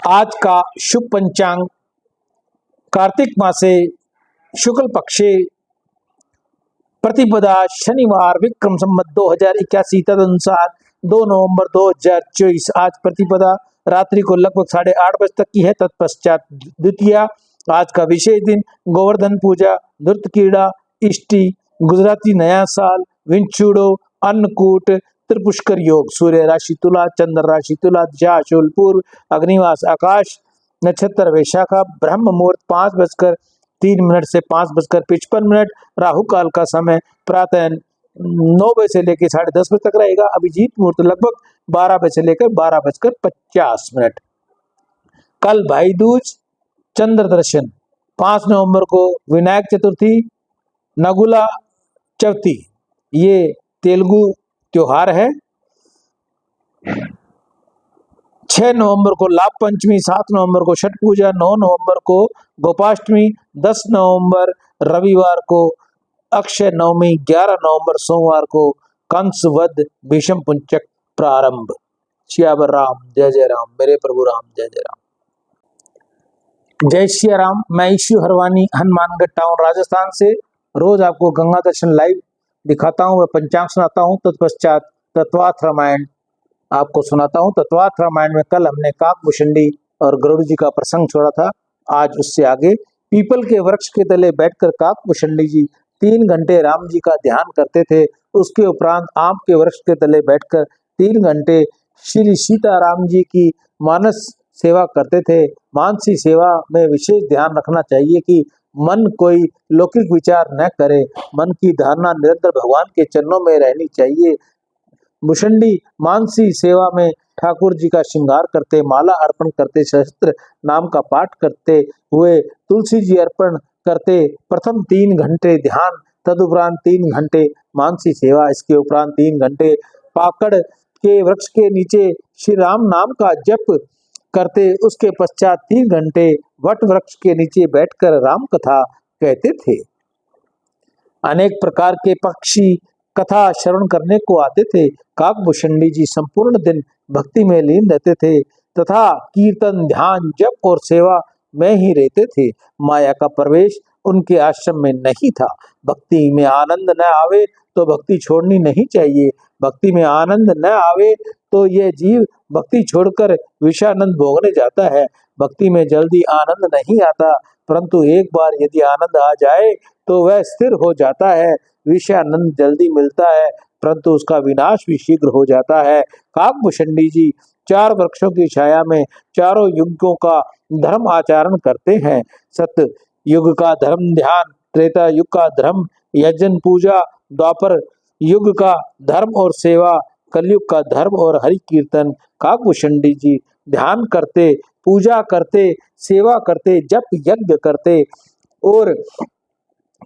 आज का शुभ पंचांग कार्तिक मासे शुक्ल पक्षे प्रतिपदा शनिवार विक्रम संवत 2081 तदनुसार 2 नवंबर 2024। आज प्रतिपदा रात्रि को लगभग 8:30 बजे तक की है। तत्पश्चात द्वितीया। आज का विशेष दिन गोवर्धन पूजा, धृत कीड़ा, इष्टि, गुजराती नया साल, विंचुड़ो, अन्नकूट, त्रिपुष्कर योग। सूर्य राशि तुला, चंद्र राशि तुला, दिशा शूल पूर्व, अग्निवास आकाश, नक्षत्र वैशाखा, ब्रह्म मुहूर्त 5:03 से 5:55, राहु काल का समय प्रातः 9 बजे से लेकर 10:30 बजे तक रहेगा। अभिजीत मुहूर्त लगभग 12 बजे से लेकर 12:50। कल भाई दूज, चंद्र दर्शन। 5 नवंबर को विनायक चतुर्थी, नगुला चौथी, ये तेलुगु त्योहार है। 6 नवंबर को लाभ पंचमी, 7 नवंबर को छठ पूजा, 9 नवंबर को गोपाष्टमी, 10 नवंबर रविवार को अक्षय नवमी, 11 नवंबर सोमवार को कंस वध भीष्म पुंचक प्रारंभ। सियावर राम, जय जय राम, मेरे प्रभु राम, जय जय राम। जय श्री राम। मैं ईशु हरवानी, हनुमानगढ़ टाउन, राजस्थान से रोज आपको गंगा दर्शन लाइव दिखाता हूँ, मैं पंचांग सुनाता हूँ। तत्पश्चात तत्वार्थ रामायण आपको सुनाता हूँ। तत्वार्थ रामायण में कल हमने काकभूषणी और गरुड़ जी का प्रसंग छोड़ा था। आज उससे आगे पीपल के वृक्ष के तले बैठकर काकभूषणी जी 3 घंटे राम जी का ध्यान करते थे। उसके उपरांत आम के वृक्ष के तले बैठकर 3 घंटे श्री सीताराम जी की मानस सेवा करते थे। मानसी सेवा में विशेष ध्यान रखना चाहिए कि मन कोई लौकिक विचार न करे, मन की धारणा निरंतर भगवान के चरणों में रहनी चाहिए। भूषणी मानसी सेवा में ठाकुर जी का श्रृंगार करते, माला अर्पण करते, सहस्त्र नाम का पाठ करते हुए तुलसी जी अर्पण करते। प्रथम 3 घंटे ध्यान, तदुपरांत 3 घंटे मानसी सेवा, इसके उपरांत 3 घंटे पाकड़ के वृक्ष के नीचे श्री राम नाम का जप करते। उसके पश्चात 3 घंटे वट वृक्ष के नीचे बैठकर राम कथा कहते थे। अनेक प्रकार के पक्षी कथा श्रवण करने को आते थे। काकभूषणी जी संपूर्ण दिन भक्ति में लीन रहते थे तथा कीर्तन, ध्यान, जप और सेवा में ही रहते थे। माया का प्रवेश उनके आश्रम में नहीं था। भक्ति में आनंद न आवे तो भक्ति छोड़नी नहीं चाहिए। भक्ति में आनंद न आवे तो यह जीव भक्ति छोड़कर विषानंद भोगने जाता है। भक्ति में जल्दी आनंद नहीं आता, परंतु एक बार यदि आनंद आ जाए तो वह स्थिर हो जाता है। विषयानंद जल्दी मिलता है, परंतु उसका विनाश भी शीघ्र हो जाता है। काकभूषणी जी 4 वृक्षों की छाया में चारों युगों का धर्म आचरण करते हैं। सत्य युग का धर्म ध्यान, त्रेता युग का धर्म यजन पूजा, द्वापर युग का धर्म और सेवा, कलयुग का धर्म और हरि कीर्तन। काकभूषणी जी ध्यान करते, पूजा करते, सेवा करते, जप यज्ञ करते और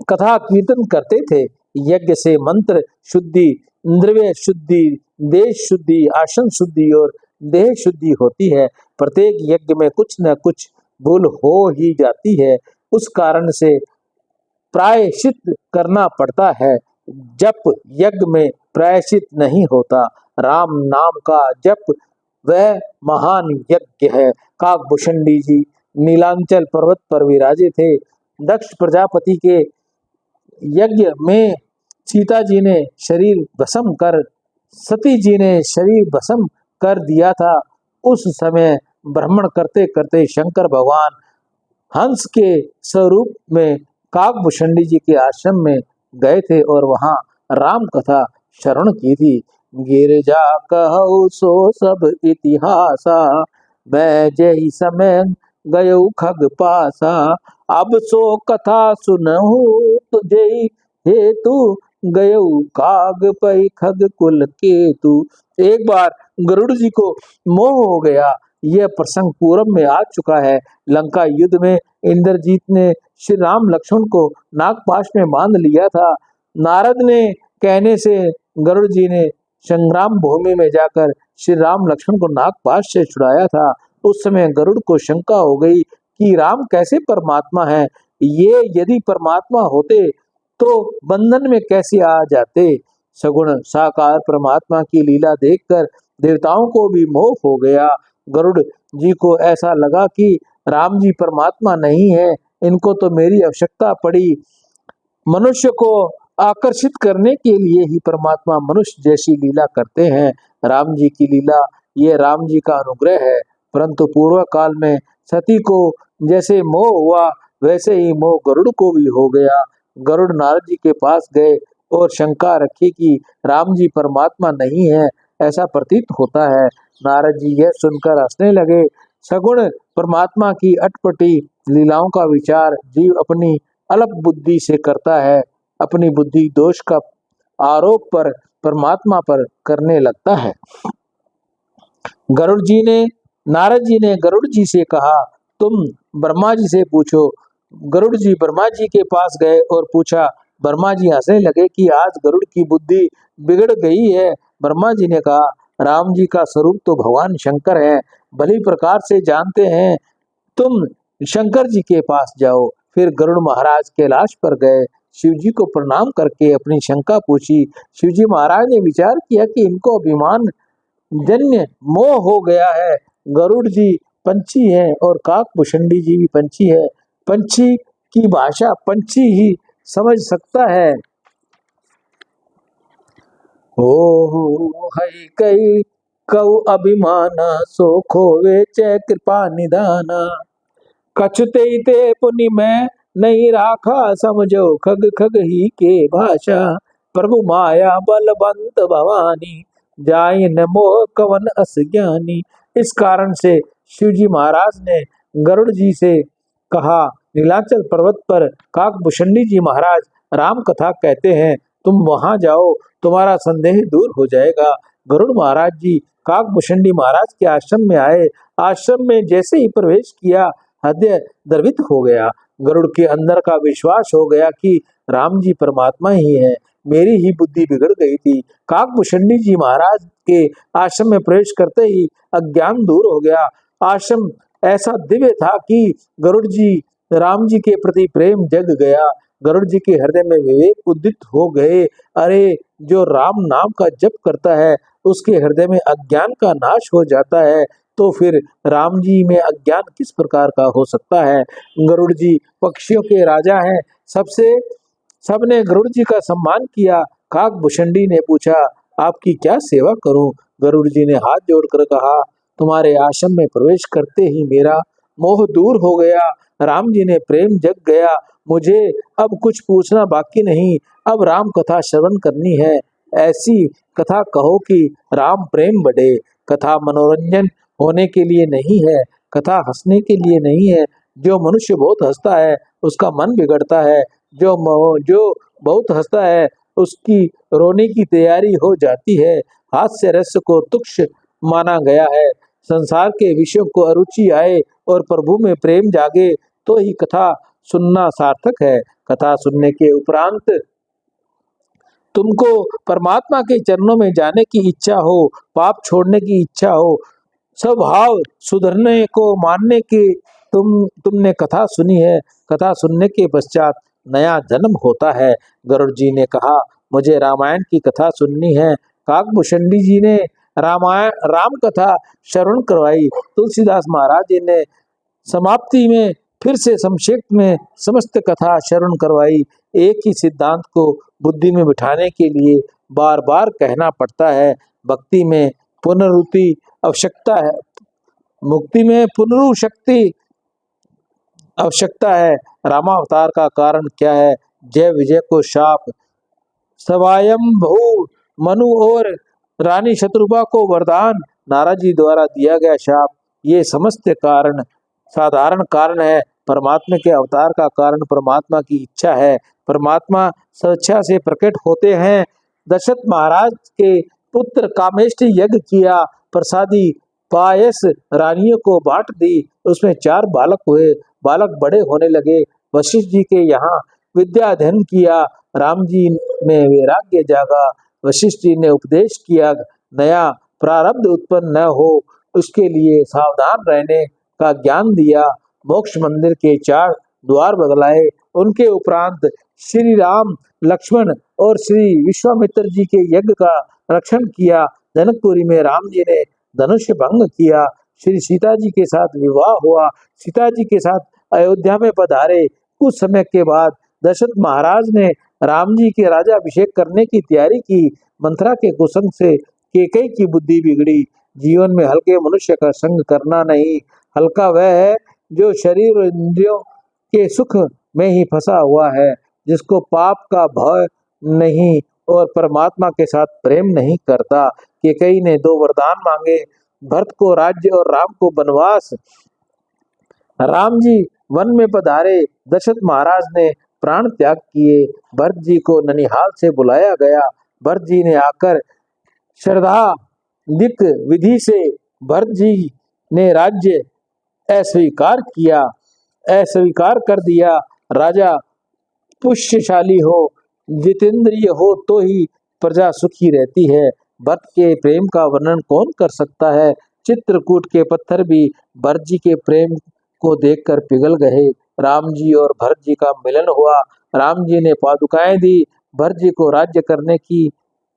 कथा कीर्तन करते थे। यज्ञ से मंत्र शुद्धि, इंद्रिय शुद्धि, देश शुद्धि, आसन शुद्धि और देह शुद्धि होती है। प्रत्येक यज्ञ में कुछ न कुछ भूल हो ही जाती है, उस कारण से प्रायश्चित करना पड़ता है। जप यज्ञ में प्रायश्चित नहीं होता। राम नाम का जप वह महान यज्ञ है। काकभूषणी जी नीलांचल पर्वत पर विराजे थे। दक्ष प्रजापति के यज्ञ में सीता जी ने शरीर भस्म कर, सती जी ने शरीर भस्म कर दिया था। उस समय भ्रमण करते करते शंकर भगवान हंस के स्वरूप में काकभूषणी जी के आश्रम में गए थे और वहां राम कथा श्रवण की थी। गिरजा कहु सो सब इतिहासा, मैं जय समय गयो खग पासा। अब सो कथा सुनहु तुझे हेतु, गयो काग पै खग कुल केतु। एक बार गरुड़ जी को मोह हो गया। यह प्रसंग पूर्व में आ चुका है। लंका युद्ध में इंद्रजीत ने श्री राम लक्ष्मण को नागपाश में बांध लिया था। नारद ने कहने से गरुड़ जी ने संग्राम भूमि में जाकर श्री राम लक्ष्मण को नागपाश से छुड़ाया था। उस समय गरुड़ को शंका हो गई कि राम कैसे परमात्मा है, ये यदि परमात्मा होते तो बंधन में कैसे आ जाते। सगुण साकार परमात्मा की लीला देखकर देवताओं को भी मोह हो गया। गरुड़ जी को ऐसा लगा कि राम जी परमात्मा नहीं है, इनको तो मेरी आवश्यकता पड़ी। मनुष्य को आकर्षित करने के लिए ही परमात्मा मनुष्य जैसी लीला करते हैं। राम जी की लीला ये राम जी का अनुग्रह है। परंतु पूर्व काल में सती को जैसे मोह हुआ वैसे ही मोह गरुड़ को भी हो गया। गरुड़ नारद जी के पास गए और शंका रखी कि राम जी परमात्मा नहीं है, ऐसा प्रतीत होता है। नारद जी यह सुनकर हंसने लगे। सगुण परमात्मा की अटपटी लीलाओं का विचार जीव अपनी अल्प बुद्धि से करता है, अपनी बुद्धि दोष का आरोप पर परमात्मा पर करने लगता है। नारद जी ने गरुड़ जी से कहा, तुम ब्रह्मा जी से पूछो। गरुड़ जी ब्रह्मा जी के पास गए और पूछा। ब्रह्मा जी हंसने लगे कि आज गरुड़ की बुद्धि बिगड़ गई है। ब्रह्मा जी ने कहा, राम जी का स्वरूप तो भगवान शंकर है, भली प्रकार से जानते हैं, तुम शंकर जी के पास जाओ। फिर गरुड़ महाराज कैलाश पर गए, शिव जी को प्रणाम करके अपनी शंका पूछी। शिव जी महाराज ने विचार किया कि इनको अभिमान जन्य मोह हो गया है। गरुड़ जी पंछी है और काक भुषंडी जी भी पंछी है। पंछी की भाषा पंछी ही समझ सकता है। ओ हई कई कऊ अभिमाना, सो खोवे च कृपा निदाना। कछुते ते पुनि में नहीं राखा, समझो खग खग ही के भाषा। प्रभु माया बलवंत भवानी, जाय न मोह कवन अस ज्ञानी। इस कारण से शिव जी महाराज ने गरुड़ जी से कहा, नीलाचल पर्वत पर काकभूषणी जी महाराज राम कथा कहते हैं, तुम वहां जाओ, तुम्हारा संदेह दूर हो जाएगा। गरुड़ महाराज जी काकभूषणी महाराज के आश्रम में आए। आश्रम में जैसे ही प्रवेश किया, हृदय द्रवित हो गया। गरुड़ के अंदर का विश्वास हो गया कि राम जी परमात्मा ही है, मेरी ही बुद्धि बिगड़ गई थी। काकभूषणी जी महाराज के आश्रम में प्रवेश करते ही अज्ञान दूर हो गया। आश्रम ऐसा दिव्य था कि गरुड़ जी राम जी के प्रति प्रेम जग गया। गरुड़ जी के हृदय में विवेक उदित हो गए। अरे, जो राम नाम का जप करता है उसके हृदय में अज्ञान का नाश हो जाता है, तो फिर राम जी में अज्ञान किस प्रकार का हो सकता है। गरुड़ जी पक्षियों के राजा हैं। सबने गरुड़ जी का सम्मान किया। काकभूषणी ने पूछा, आपकी क्या सेवा करूं? गरुड़ जी ने हाथ जोड़कर कहा, तुम्हारे आश्रम में प्रवेश करते ही मेरा मोह दूर हो गया, राम जी ने प्रेम जग गया। मुझे अब कुछ पूछना बाकी नहीं, अब राम कथा श्रवण करनी है। ऐसी कथा कहो कि राम प्रेम बढ़े। कथा मनोरंजन होने के लिए नहीं है, कथा हंसने के लिए नहीं है। जो मनुष्य बहुत हंसता है उसका मन बिगड़ता है, जो बहुत हंसता है उसकी रोने की तैयारी हो जाती है। हास्य रस को तुच्छ माना गया है। संसार के विषयों को अरुचि आए और प्रभु में प्रेम जागे तो ही कथा सुनना सार्थक है। कथा सुनने के उपरांत तुमको परमात्मा के चरणों में जाने की इच्छा हो, पाप छोड़ने की इच्छा हो, स्वभाव सुधरने को मानने की तुमने कथा सुनी है। कथा सुनने के पश्चात नया जन्म होता है। गरुड़ जी ने कहा, मुझे रामायण की कथा सुननी है। काकभूषणी जी ने राम कथा श्रवण करवाई। तुलसीदास महाराज जी ने समाप्ति में फिर से संक्षेप में समस्त कथा श्रवण करवाई। एक ही सिद्धांत को बुद्धि में बिठाने के लिए बार बार कहना पड़ता है। भक्ति में पुनरुक्ति आवश्यकता है, मुक्ति में पुनरुशक्ति आवश्यकता है। रामावतार का कारण क्या है? जय विजय को शाप, स्वयंभू मनु और रानी शत्रुपा को वरदान, नारद जी द्वारा दिया गया शाप, ये समस्त कारण साधारण कारण है। परमात्मा के अवतार का कारण परमात्मा की इच्छा है। परमात्मा स्वेच्छा से प्रकट होते हैं। दशरथ महाराज के पुत्र कामेष्टि यज्ञ किया, प्रसादी पायस रानियों को बांट दी, उसमें 4 बालक हुए। बालक बड़े होने लगे। वशिष्ठ जी के यहाँ विद्या अध्ययन किया। राम जी में वैराग्य जागा। वशिष्ठ जी ने उपदेश किया, नया प्रारब्ध उत्पन्न न हो उसके लिए सावधान रहने का ज्ञान दिया। मोक्ष मंदिर के 4 द्वार बदलाए। उनके उपरांत श्री राम, लक्ष्मण और श्री विश्वामित्र जी के यज्ञ का रक्षण किया। जनकपुरी में राम जी ने धनुष भंग किया। श्री सीता जी के साथ विवाह हुआ। सीता जी के साथ अयोध्या में पधारे। कुछ समय के बाद दशरथ महाराज ने राम जी के राजा अभिषेक करने की तैयारी की। मंथरा के कुसंग से कैकेयी की बुद्धि बिगड़ी। जीवन में हल्के मनुष्य का संग करना नहीं। हल्का वह है जो शरीर और इंद्रियों के सुख में ही फंसा हुआ है, जिसको पाप का भय नहीं और परमात्मा के साथ प्रेम नहीं करता। कैकेयी ने 2 वरदान मांगे, भरत को राज्य और राम को वनवास। राम जी वन में पधारे। दशरथ महाराज ने प्राण त्याग किए। भरत जी को ननिहाल से बुलाया गया। भरत जी ने आकर श्रद्धादिक विधि से भरत जी ने राज्य अस्वीकार कर दिया। राजा पुष्यशाली हो, जितेंद्रिय हो तो ही प्रजा सुखी रहती है। भरत के प्रेम का वर्णन कौन कर सकता है। चित्रकूट के पत्थर भी भरत जी के प्रेम को देखकर पिघल गए। राम जी और भरत जी का मिलन हुआ। राम जी ने पादुकाएं दी, भरत जी को राज्य करने की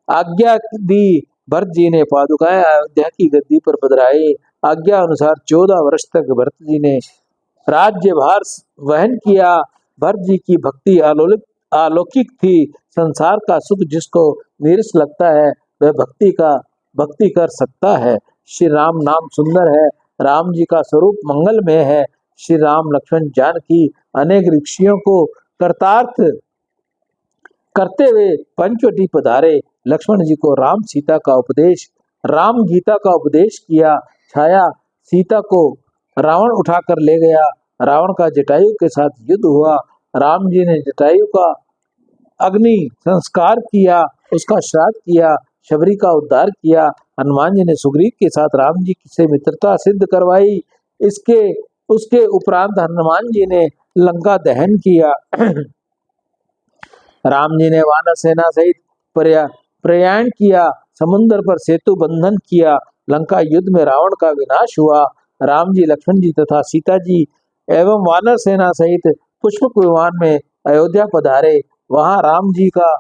आज्ञा दी। भरत जी ने पादुकाएं अयोध्या की गद्दी पर पधराई। आज्ञा अनुसार 14 वर्ष तक भरत जी ने राज्यभार वहन किया। भरत जी की भक्ति अलौकिक थी। संसार का सुख जिसको नीरस लगता है, वह भक्ति कर सकता है। श्री राम नाम सुंदर है। राम जी का स्वरूप मंगलमय है। श्री राम लक्ष्मण जानकी अनेक ऋषियों को कर्तार्थ करते हुए पंचवटी पधारे। लक्ष्मण जी को राम गीता का उपदेश किया। छाया सीता को रावण उठाकर ले गया। रावण का जटायु के साथ युद्ध हुआ। राम जी ने जटायु का अग्नि संस्कार किया, उसका श्राद्ध किया, शबरी का उद्धार किया। हनुमान जी ने सुग्रीव के साथ राम जी से मित्रता सिद्ध करवाई। उसके उपरांत हनुमान जी ने लंका दहन किया। राम जी ने वानर सेना सहित प्रयाण किया, समुद्र पर सेतु बंधन किया। लंका युद्ध में रावण का विनाश हुआ। राम जी, लक्ष्मण जी तथा सीता जी एवं वानर सेना सहित पुष्पक विमान में अयोध्या पधारे। वहां राम जी का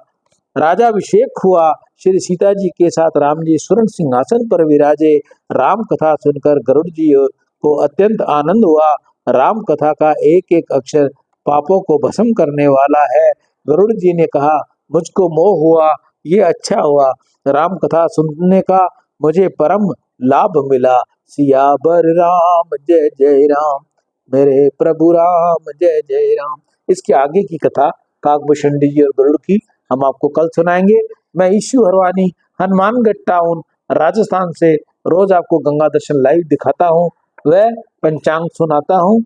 राजाभिषेक हुआ। श्री सीता जी के साथ राम जी स्वर्ण सिंहासन पर विराजे। राम कथा सुनकर गरुड़ जी को अत्यंत आनंद हुआ। राम कथा का एक एक अक्षर पापों को भस्म करने वाला है। गरुड़ जी ने कहा, मुझको मोह हुआ, ये अच्छा हुआ। राम कथा सुनने का मुझे परम लाभ मिला। सियावर राम जय जय राम, मेरे प्रभु राम जय जय राम। इसके आगे की कथा काकभूषण जी और गरुड़ की हम आपको कल सुनाएंगे। मैं ईशु हरवानी, हनुमानगढ़ टाउन, राजस्थान से रोज आपको गंगा दर्शन लाइव दिखाता हूँ, वह पंचांग सुनाता हूँ।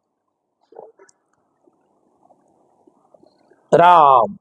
राम।